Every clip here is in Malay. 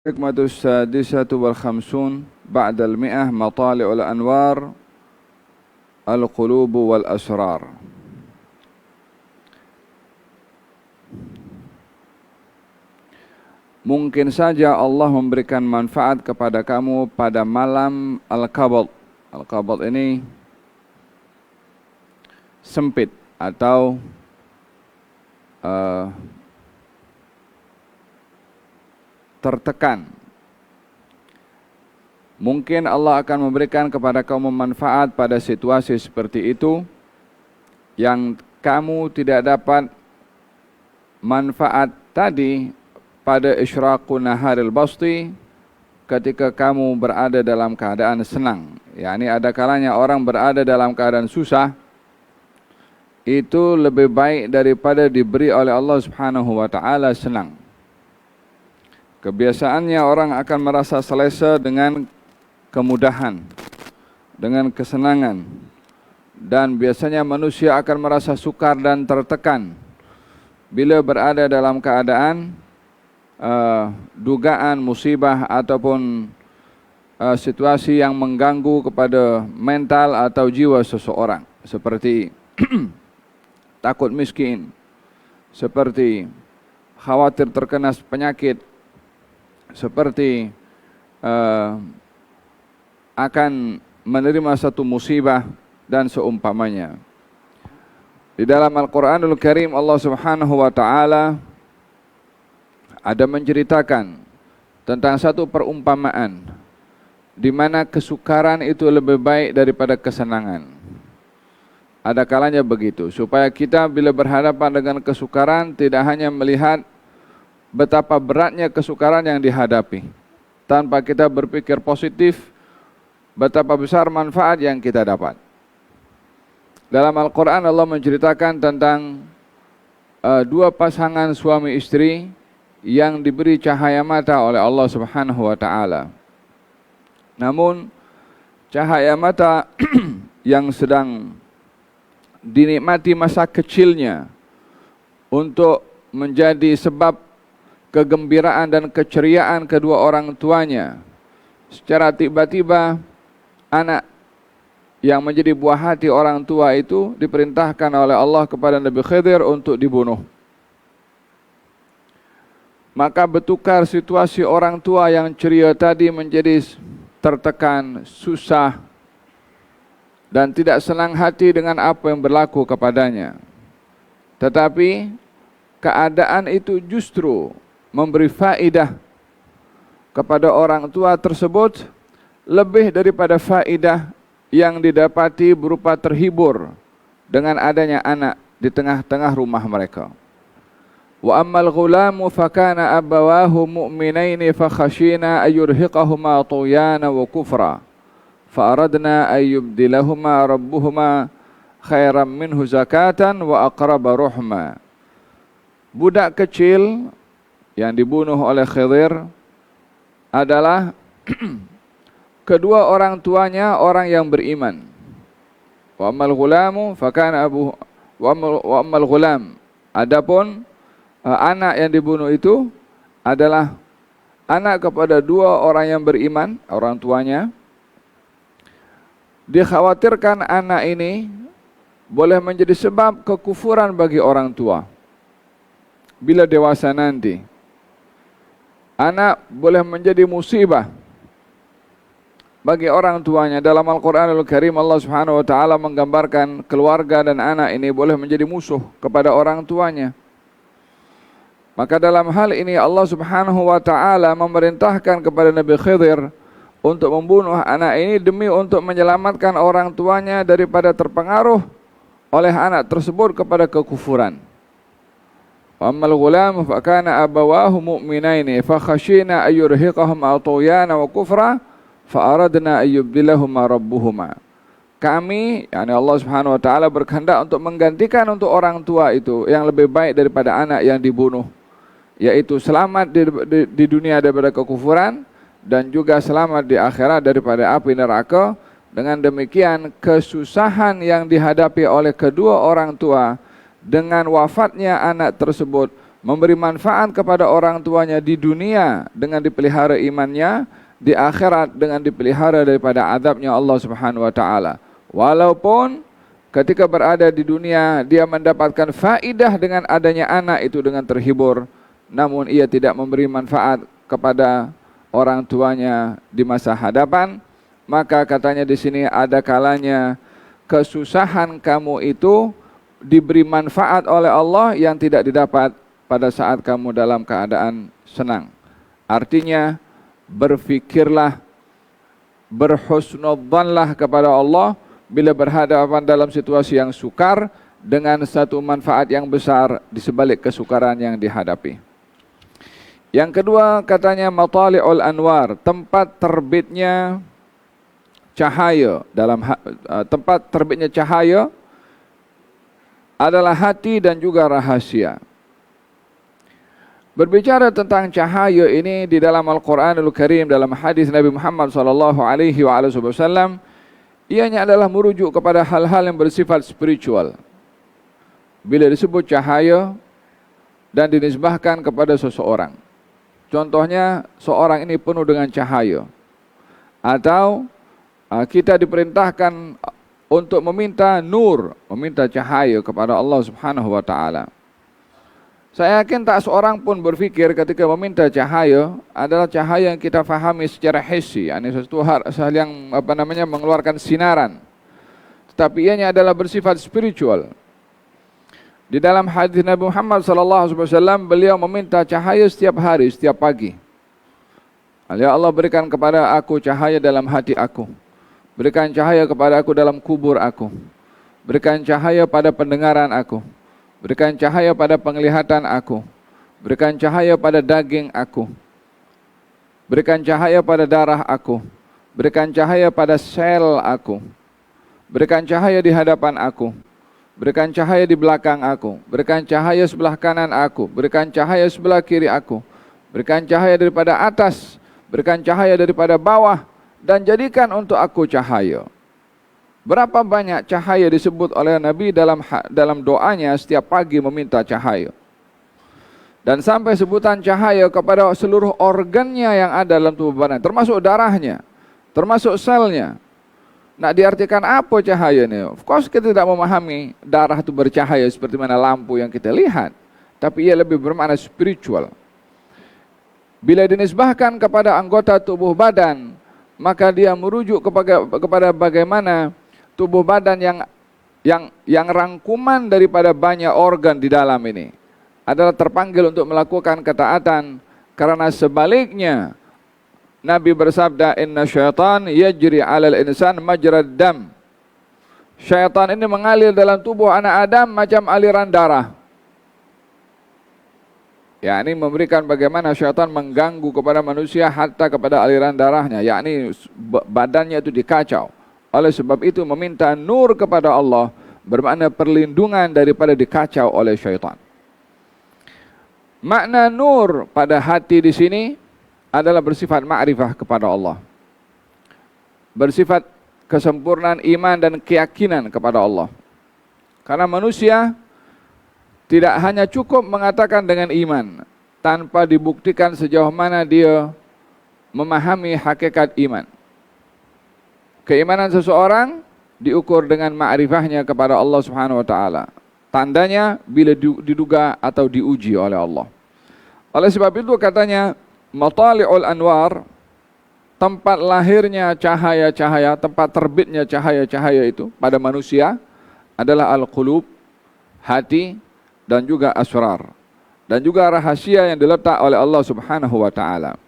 الحكمة السادسة والخمسون بعد المئة مطالع الأنوار القلوب والأسرار. Mungkin saja Allah memberikan manfaat kepada kamu pada malam Al-Qabd. Al-Qabd ini sempit atau tertekan. Mungkin Allah akan memberikan kepada kamu manfaat pada situasi seperti itu yang kamu tidak dapat manfaat tadi pada isyraqun naharil basti ketika kamu berada dalam keadaan senang. Yani ada kalanya orang berada dalam keadaan susah itu lebih baik daripada diberi oleh Allah Subhanahu wa taala senang. Kebiasaannya orang akan merasa selesa dengan kemudahan, dengan kesenangan. Dan biasanya manusia akan merasa sukar dan tertekan bila berada dalam keadaan dugaan musibah ataupun situasi yang mengganggu kepada mental atau jiwa seseorang. Seperti takut miskin, seperti khawatir terkena penyakit, seperti akan menerima satu musibah dan seumpamanya. Di dalam Al-Quranul Karim Allah Subhanahu wa taala ada menceritakan tentang satu perumpamaan di mana kesukaran itu lebih baik daripada kesenangan. Ada kalanya begitu, supaya kita bila berhadapan dengan kesukaran tidak hanya melihat betapa beratnya kesukaran yang dihadapi, tanpa kita berpikir positif, betapa besar manfaat yang kita dapat. Dalam Al-Quran Allah menceritakan tentang dua pasangan suami istri yang diberi cahaya mata oleh Allah Subhanahu wa taala. Namun cahaya mata yang sedang dinikmati masa kecilnya untuk menjadi sebab kegembiraan dan keceriaan kedua orang tuanya, secara tiba-tiba anak yang menjadi buah hati orang tua itu diperintahkan oleh Allah kepada Nabi Khidir untuk dibunuh. Maka bertukar situasi orang tua yang ceria tadi menjadi tertekan, susah, dan tidak senang hati dengan apa yang berlaku kepadanya. Tetapi keadaan itu justru memberi faedah kepada orang tua tersebut lebih daripada faedah yang didapati berupa terhibur dengan adanya anak di tengah-tengah rumah mereka. Wa ammal ghulamu fakana abawahu mu'minaini fakhashina ayurhiqahuma tuyana wa kufra fa aradna ayyubdilahuma rabbuhuma khairan minhu zakatan wa aqraba ruhma. Budak kecil yang dibunuh oleh Khidir adalah kedua orang tuanya orang yang beriman. Wa ammal ghulamu fakana abu wa ammal ghulam, adapun anak yang dibunuh itu adalah anak kepada dua orang yang beriman, orang tuanya. Dikhawatirkan anak ini boleh menjadi sebab kekufuran bagi orang tua bila dewasa nanti. Anak boleh menjadi musibah bagi orang tuanya. Dalam Al-Quranul Karim Allah Subhanahu wa taala menggambarkan keluarga dan anak ini boleh menjadi musuh kepada orang tuanya. Maka dalam hal ini Allah Subhanahu wa taala memerintahkan kepada Nabi Khidir untuk membunuh anak ini demi untuk menyelamatkan orang tuanya daripada terpengaruh oleh anak tersebut kepada kekufuran. Ammal ghulam fa kana abawahu mu'minaini fa khashina ayyurhiqahum tughyanan wa kufra fa aradna ayyubdilahuma rabbuhuma. Kami, yakni Allah Subhanahu wa taala, berkehendak untuk menggantikan untuk orang tua itu yang lebih baik daripada anak yang dibunuh, yaitu selamat di dunia daripada kekufuran dan juga selamat di akhirat daripada api neraka. Dengan demikian kesusahan yang dihadapi oleh kedua orang tua dengan wafatnya anak tersebut memberi manfaat kepada orang tuanya di dunia dengan dipelihara imannya, di akhirat dengan dipelihara daripada azabnya Allah Subhanahu wa taala. Walaupun ketika berada di dunia dia mendapatkan faidah dengan adanya anak itu dengan terhibur, namun ia tidak memberi manfaat kepada orang tuanya di masa hadapan, maka katanya di sini ada kalanya kesusahan kamu itu diberi manfaat oleh Allah yang tidak didapat pada saat kamu dalam keadaan senang. Artinya berfikirlah, berhusnudzanlah kepada Allah bila berhadapan dalam situasi yang sukar dengan satu manfaat yang besar di sebalik kesukaran yang dihadapi. Yang kedua katanya matali'ul anwar, tempat terbitnya cahaya. Tempat terbitnya cahaya adalah hati dan juga rahasia. Berbicara tentang cahaya ini di dalam Al-Quranul Karim, dalam hadis Nabi Muhammad SAW, ianya adalah merujuk kepada hal-hal yang bersifat spiritual. Bila disebut cahaya dan dinisbahkan kepada seseorang, contohnya seorang ini penuh dengan cahaya, atau kita diperintahkan untuk meminta nur, meminta cahaya kepada Allah Subhanahu wa taala. Saya yakin tak seorang pun berfikir ketika meminta cahaya adalah cahaya yang kita fahami secara hissi, yakni sesuatu hal yang mengeluarkan sinaran. Tetapi ianya adalah bersifat spiritual. Di dalam hadis Nabi Muhammad SAW, beliau meminta cahaya setiap hari, setiap pagi. Ya Allah, berikan kepada aku cahaya dalam hati aku. Berikan cahaya kepada aku dalam kubur aku. Berikan cahaya pada pendengaran aku. Berikan cahaya pada penglihatan aku. Berikan cahaya pada daging aku. Berikan cahaya pada darah aku. Berikan cahaya pada sel aku. Berikan cahaya di hadapan aku. Berikan cahaya di belakang aku. Berikan cahaya sebelah kanan aku. Berikan cahaya sebelah kiri aku. Berikan cahaya daripada atas. Berikan cahaya daripada bawah. Dan jadikan untuk aku cahaya. Berapa banyak cahaya disebut oleh Nabi dalam doanya setiap pagi meminta cahaya. Dan sampai sebutan cahaya kepada seluruh organnya yang ada dalam tubuh badan, termasuk darahnya, termasuk selnya. Nak diartikan apa cahaya ini? Of course kita tidak memahami darah itu bercahaya seperti mana lampu yang kita lihat. Tapi ia lebih bermakna spiritual. Bila dinisbahkan kepada anggota tubuh badan, maka dia merujuk kepada bagaimana tubuh badan yang rangkuman daripada banyak organ di dalam ini adalah terpanggil untuk melakukan ketaatan, karena sebaliknya Nabi bersabda, inna syaitan yajri 'alal insan majrad dam. Syaitan ini mengalir dalam tubuh anak Adam macam aliran darah. Yakni memberikan bagaimana syaitan mengganggu kepada manusia hatta kepada aliran darahnya, yakni badannya itu dikacau. Oleh sebab itu meminta nur kepada Allah bermakna perlindungan daripada dikacau oleh syaitan. Makna nur pada hati di sini adalah bersifat ma'rifah kepada Allah. Bersifat kesempurnaan iman dan keyakinan kepada Allah. Karena manusia tidak hanya cukup mengatakan dengan iman tanpa dibuktikan sejauh mana dia memahami hakikat iman. Keimanan seseorang diukur dengan ma'rifahnya kepada Allah Subhanahu wa taala. Tandanya bila diduga atau diuji oleh Allah. Oleh sebab itu katanya matali'ul anwar, tempat lahirnya cahaya-cahaya, tempat terbitnya cahaya-cahaya itu pada manusia adalah al-qulub, hati, dan juga asrar, dan juga rahasia yang diletak oleh Allah Subhanahu wa taala.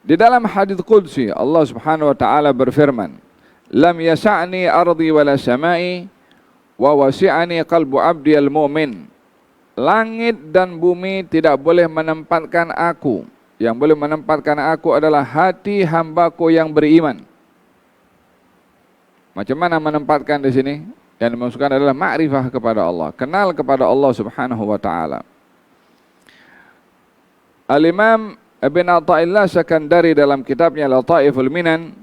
Di dalam hadits qudsi Allah Subhanahu wa taala berfirman, lam yasa'ni ardi wala samai wa wasi'ani qalbu abdi al-mu'min. Langit dan bumi tidak boleh menempatkan aku. Yang boleh menempatkan aku adalah hati hambaku yang beriman. Macam mana menempatkan di sini? Yang dimaksudkan adalah ma'rifah kepada Allah, kenal kepada Allah Subhanahu wa taala. Al-Imam Ibn Atha'illah Sakandari dalam kitabnya Lataiful Minan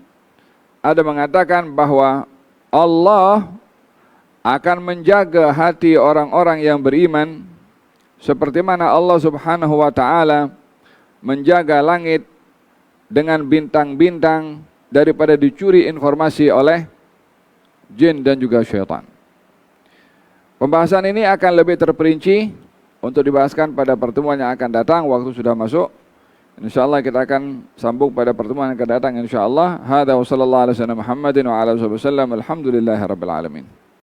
ada mengatakan bahwa Allah akan menjaga hati orang-orang yang beriman seperti mana Allah Subhanahu wa taala menjaga langit dengan bintang-bintang daripada dicuri informasi oleh jin dan juga syaitan. Pembahasan ini akan lebih terperinci untuk dibahaskan pada pertemuan yang akan datang. Waktu sudah masuk. InsyaAllah kita akan sambung pada pertemuan yang akan datang. InsyaAllah. Hadza wa sallallahu alaihi wasallam Muhammadin wa ala alihi wasallam. Alhamdulillahi rabbil alamin.